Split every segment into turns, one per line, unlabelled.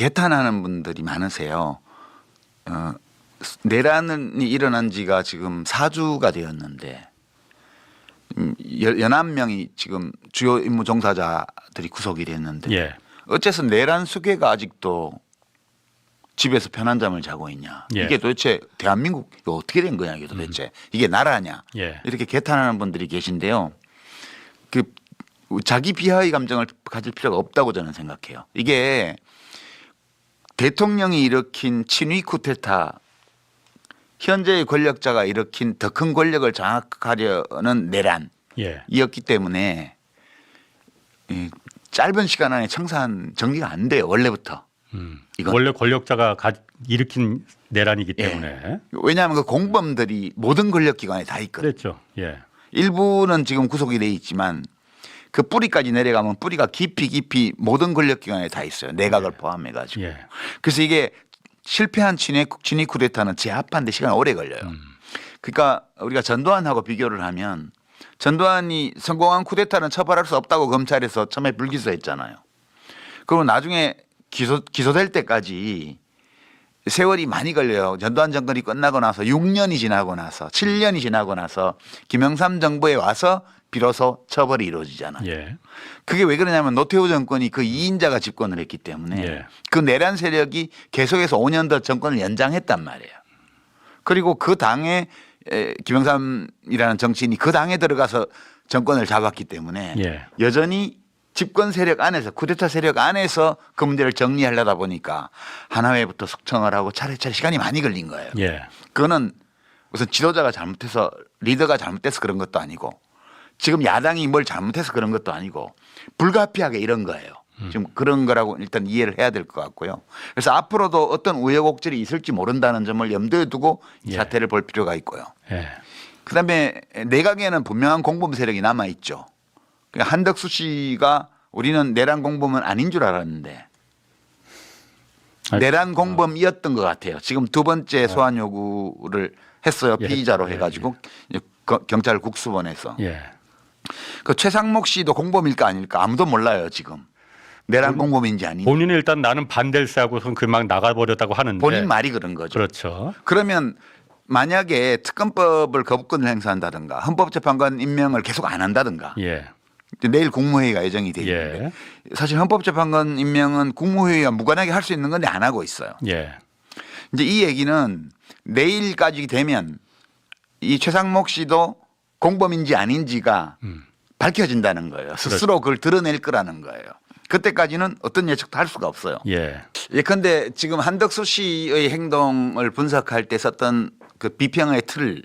개탄하는 분들이 많으세요. 내란이 일어난 지가 지금 4주가 되었는데 11명이 지금 주요 임무 종사자들이 구속이 됐는데
예.
어째서 내란 수괴가 아직도 집에서 편한 잠을 자고 있냐.
예.
이게 도대체 대한민국 이거 어떻게 된 거냐 이게 도대체. 이게 나라냐.
예.
이렇게 개탄하는 분들이 계신데요. 그 자기 비하의 감정을 가질 필요가 없다고 저는 생각해요. 이게 대통령이 일으킨 친위 쿠데타 현재의 권력자가 일으킨 더 큰 권력을 장악하려는 내란이었기
예.
때문에 짧은 시간 안에 청산 정리가 안 돼요. 원래부터. 이건.
원래 권력자가 일으킨 내란이기
예.
때문에.
왜냐하면 그 공범들이 모든 권력기관에 다 있거든요.
그렇죠. 예.
일부는 지금 구속이 돼 있지만 그 뿌리까지 내려가면 뿌리가 깊이 모든 권력기관에 다 있어요. 내각을 포함해가지고.
예.
그래서 이게 실패한 친위 쿠데타는 제압하는데 시간이 오래 걸려요. 그러니까 우리가 전두환하고 비교를 하면 전두환이 성공한 쿠데타는 처벌할 수 없다고 검찰에서 처음에 불기소했잖아요. 그리고 나중에 기소될 때까지 세월이 많이 걸려요. 전두환 정권이 끝나고 나서 6년이 지나고 나서 7년이 지나고 나서 김영삼 정부에 와서 비로소 처벌이 이루어지잖아요.
예.
그게 왜 그러냐면 노태우 정권이 그 2인자가 집권을 했기 때문에
예.
그 내란 세력이 계속해서 5년 더 정권을 연장했단 말이에요. 그리고 그 당에 김영삼이라는 정치인이 그 당에 들어가서 정권을 잡았기 때문에
예.
여전히 집권 세력 안에서 쿠데타 세력 안에서 그 문제를 정리하려다 보니까 하나회부터 숙청을 하고 차례차례 시간이 많이 걸린 거예요.
예.
그거는 우선 지도자가 잘못해서 리더가 잘못돼서 그런 것도 아니고 지금 야당이 뭘 잘못해서 그런 것도 아니고 불가피하게 이런 거예요. 지금 그런 거라고 일단 이해를 해야 될 것 같고요. 그래서 앞으로도 어떤 우여곡절이 있을지 모른다는 점을 염두에 두고 이
예.
사태를 볼 필요가 있고요.
예.
그다음에 내각에는 분명한 공범 세력이 남아 있죠. 그러니까 한덕수 씨가 우리는 내란 공범은 아닌 줄 알았는데 내란 공범이었던 것 같아요. 지금 두 번째 소환 요구를 했어요.
예.
피의자로
예.
해가지고 경찰 국수본에서.
예.
그 최상목 씨도 공범일까 아닐까 아무도 몰라요 지금. 내란 공범인지 아닌지.
본인은 일단 나는 반댈세 하고선 그만 나가버렸다고 하는데.
본인 말이 그런 거죠.
그렇죠.
그러면 만약에 특검법을 거부권을 행사한다든가 헌법재판관 임명을 계속 안 한다든가
예.
내일 국무회의가 예정이 돼 있는데
예.
사실 헌법재판관 임명은 국무회의와 무관하게 할 수 있는 건데 안 하고 있어요.
예.
이제 이 얘기는 내일까지 되면 이 최상목 씨도 공범인지 아닌지가 밝혀진다는 거예요. 스스로 그걸 드러낼 거라는 거예요. 그때까지는 어떤 예측도 할 수가 없어요.
예.
예컨대 지금 한덕수 씨의 행동을 분석할 때 썼던 그 비평의 틀을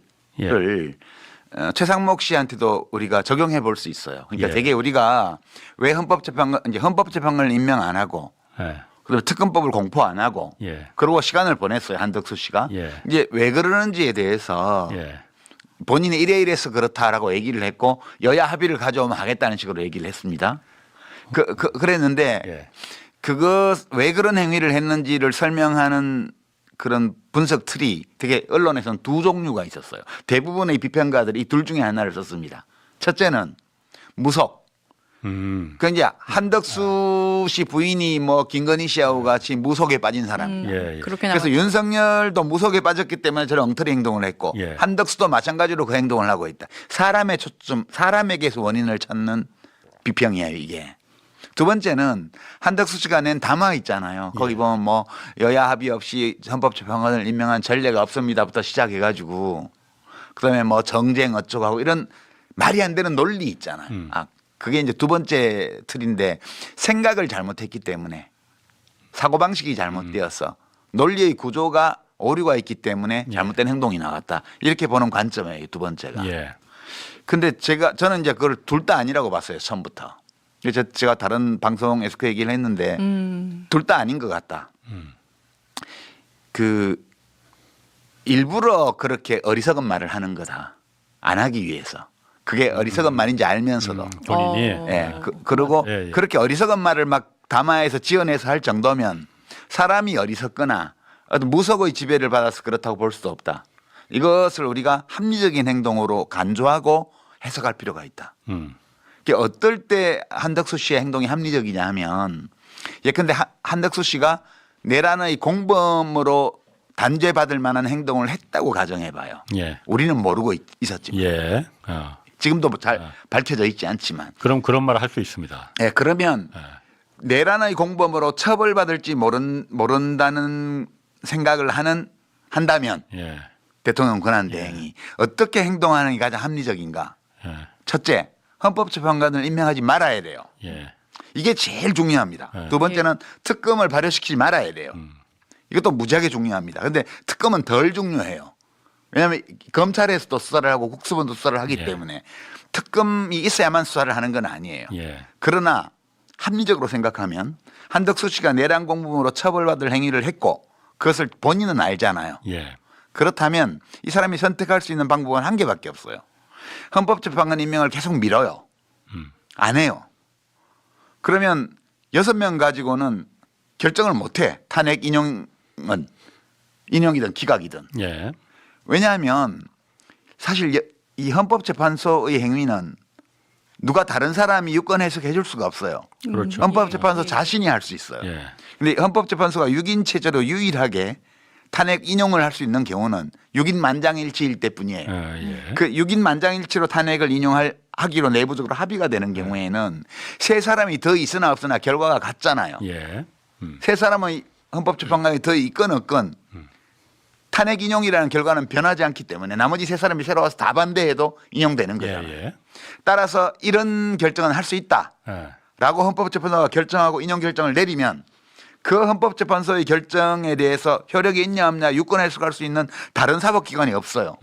최상목 씨한테도 우리가 적용해 볼 수 있어요. 그러니까
예.
되게 우리가 왜 헌법재판관을 임명 안 하고
예.
그다음에 특검법을 공포 안 하고
예.
그러고 시간을 보냈어요. 한덕수 씨가.
예.
이제 왜 그러는지에 대해서
예.
본인이 이래서 그렇다라고 얘기를 했고 여야 합의를 가져오면 하겠다는 식으로 얘기를 했습니다. 그랬는데
예.
그거 왜 그런 행위를 했는지를 설명하는 그런 분석 틀이 되게 언론에서는 두 종류가 있었어요. 대부분의 비평가들이 이 둘 중에 하나를 썼습니다. 첫째는 무속. 그 이제 한덕수 씨 부인이 뭐 김건희 씨하고 같이 무속에 빠진 사람이다.
예.
그렇게
그래서
나왔죠.
윤석열도 무속에 빠졌기 때문에 저런 엉터리 행동을 했고
예.
한덕수도 마찬가지로 그 행동을 하고 있다. 사람의 초점, 사람에게서 원인을 찾는 비평이에요, 이게. 두 번째는 한덕수 씨가 낸 담화 있잖아요. 거기 보면 뭐 여야 합의 없이 헌법재판관을 임명한 전례가 없습니다부터 시작해가지고 그다음에 뭐 정쟁 어쩌고 하고 이런 말이 안 되는 논리 있잖아요. 그게 이제 두 번째 틀인데 생각을 잘못했기 때문에 사고방식이 잘못되어서 논리의 구조가 오류가 있기 때문에 잘못된 행동이 나왔다. 이렇게 보는 관점이에요. 두 번째가.
예.
근데 저는 이제 그걸 둘 다 아니라고 봤어요. 처음부터. 그래서 제가 다른 방송에서 그 얘기를 했는데 둘 다 아닌 것 같다. 그 일부러 그렇게 어리석은 말을 하는 거다. 안 하기 위해서. 그게 어리석은 말인지 알면서도.
본인이.
예. 그리고
예, 예.
그렇게 어리석은 말을 막 담화에서 지어내서 할 정도면 사람이 어리석거나 어떤 무속의 지배를 받아서 그렇다고 볼 수도 없다. 이것을 우리가 합리적인 행동으로 간주하고 해석할 필요가 있다. 어떨 때 한덕수 씨의 행동이 합리적이냐 하면 예컨대 한덕수 씨가 내란의 공범으로 단죄받을 만한 행동을 했다고 가정해봐요.
예.
우리는 모르고 있었지만
예.
지금도 잘 밝혀져 있지 않지만.
그럼 그런 말을 할 수 있습니다.
예, 그러면
예.
내란의 공범으로 처벌받을지 모른다는 생각을 한다면
예.
대통령 권한대행이 어떻게 행동하는 게 가장 합리적인가?
예.
첫째, 헌법재판관을 임명하지 말아야 돼요.
예.
이게 제일 중요합니다.
네.
두 번째는 특검을 발효시키지 말아야 돼요. 이것도 무지하게 중요합니다. 그런데 특검은 덜 중요해요. 왜냐하면 검찰에서도 수사를 하고 국수본도 수사를 하기
예.
때문에 특검이 있어야만 수사를 하는 건 아니에요.
예.
그러나 합리적으로 생각하면 한덕수 씨가 내란 공범으로 처벌받을 행위를 했고 그것을 본인은 알잖아요.
예.
그렇다면 이 사람이 선택할 수 있는 방법은 한 개밖에 없어요. 헌법재판관 임명을 계속 미뤄요. 안 해요. 그러면 6명 가지고는 결정을 못 해. 탄핵 인용이든 기각이든.
예.
왜냐하면 사실 이 헌법재판소의 행위는 누가 다른 사람이 유권 해석해 줄 수가 없어요.
그렇죠.
헌법재판소 자신이 할 수 있어요.
예.
근데 헌법재판소가 6인 체제로 유일하게 탄핵 인용을 할 수 있는 경우는 6인 만장일치일 때뿐이에요.
예.
그 6인 만장일치로 탄핵을 인용하기로 내부적으로 합의가 되는 경우에는 세 사람이 더 있으나 없으나 결과가 같잖아요.
예.
세 사람의 헌법재판관이 더 있건 없건 탄핵 인용이라는 결과는 변하지 않기 때문에 나머지 세 사람이 새로 와서 다 반대해도 인용되는
예.
거잖아요.
예.
따라서 이런 결정은 할 수 있다라고
예.
헌법재판소가 결정하고 인용 결정을 내리면 그 헌법재판소의 결정에 대해서 효력이 있냐 없냐 유권 해석할 수 있는 다른 사법기관이 없어요.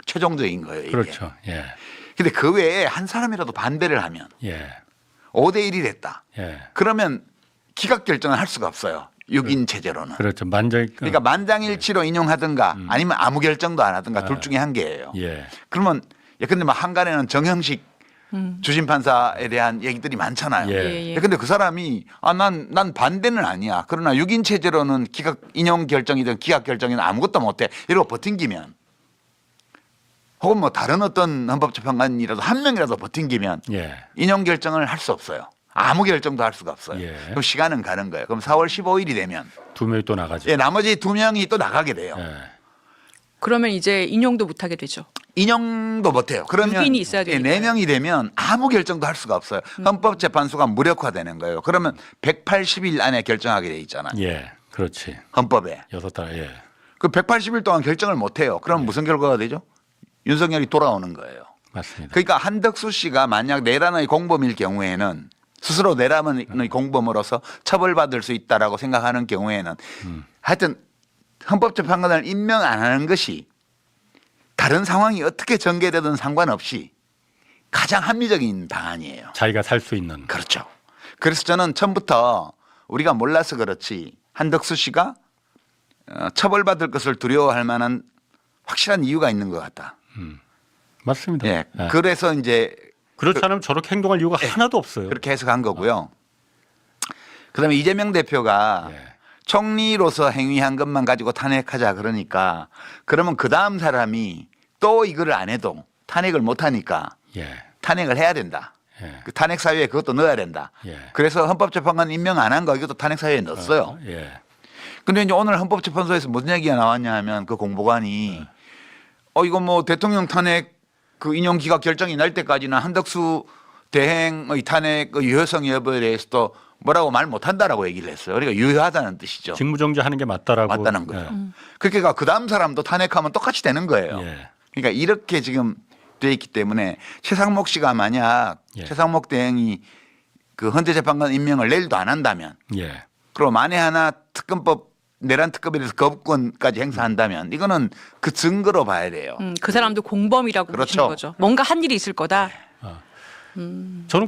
최종적인 거예요. 이게.
그렇죠. 예.
근데 그 외에 한 사람이라도 반대를 하면
예.
5대 1이 됐다.
예.
그러면 기각 결정을 할 수가 없어요. 6인 체제로는.
그렇죠.
그러니까 만장일치로 인용하든가 아니면 아무 결정도 안 하든가 둘 중에 한 개예요.
예.
그러면 예컨대 뭐 한간에는 정형식 주심 판사에 대한 얘기들이 많잖아요.
예.
근데 그 사람이 난 반대는 아니야. 그러나 6인 체제로는 기각 인용 결정이든 기각 결정이든 아무것도 못해. 이러고 버팅기면 혹은 뭐 다른 어떤 헌법재판관이라도 한 명이라도 버팅기면
예.
인용 결정을 할 수 없어요. 아무 결정도 할 수가 없어요.
예.
그럼 시간은 가는 거예요. 그럼 4월 15일이 되면
두 명이 또 나가죠.
예, 나머지 2명이 또 나가게 돼요.
예.
그러면 이제 인용도 못하게 되죠.
인용도 못해요. 그러면
6인이 있어야 되니까요.
4명이 되면 아무 결정도 할 수가 없어요. 헌법재판소가 무력화되는 거예요. 그러면 180일 안에 결정하게 돼 있잖아요.
예. 그렇지.
헌법에.
6달. 예.
그 180일 동안 결정을 못 해요. 그럼 무슨 결과가 되죠? 윤석열이 돌아오는 거예요.
맞습니다.
그러니까 한덕수 씨가 만약 내란의 공범일 경우에는 스스로 내란의 공범으로서 처벌받을 수 있다라고 생각하는 경우에는 하여튼 헌법재판관을 임명 안 하는 것이 다른 상황이 어떻게 전개되든 상관없이 가장 합리적인 방안이에요.
자기가 살 수 있는.
그렇죠. 그래서 저는 처음부터 우리가 몰라서 그렇지 한덕수 씨가 처벌받을 것을 두려워할 만한 확실한 이유가 있는 것 같다.
맞습니다.
예.
예.
그래서 이제
그렇지 않으면 저렇게 행동할 이유가 하나도 없어요.
그렇게 해석한 거고요. 그다음에 이재명 대표가
예.
총리로서 행위한 것만 가지고 탄핵하자 그러니까 그러면 그 다음 사람이 또 이거를 안 해도 탄핵을 못 하니까
예.
탄핵을 해야 된다.
예.
그 탄핵 사유에 그것도 넣어야 된다.
예.
그래서 헌법재판관 임명 안 한 거 이것도 탄핵 사유에 넣었어요.
예.
근데 이제 오늘 헌법재판소에서 무슨 얘기가 나왔냐 하면 그 공보관이 이거 뭐 대통령 탄핵 그 인용 기각 결정이 날 때까지는 한덕수 대행의 탄핵 의 유효성 여부에 대해서도 뭐라고 말 못한다라고 얘기를 했어요. 그러니까 유효하다는 뜻이죠.
직무정지하는 게 맞다라고.
맞다는 거죠.
예.
그러니까 그 다음 사람도 탄핵하면 똑같이 되는 거예요.
예.
그러니까 이렇게 지금 돼 있기 때문에 최상목 씨가 만약
예.
최상목 대행이 그 헌재재판관 임명을 내일도 안 한다면
예.
그리고 만에 하나 특검법 내란 특검에 대해서 거부권까지 행사한다면 이거는 그 증거로 봐야 돼요.
그 사람도 공범이라고
그렇죠.
보시는 거죠. 뭔가 한 일이 있을 거다.
저는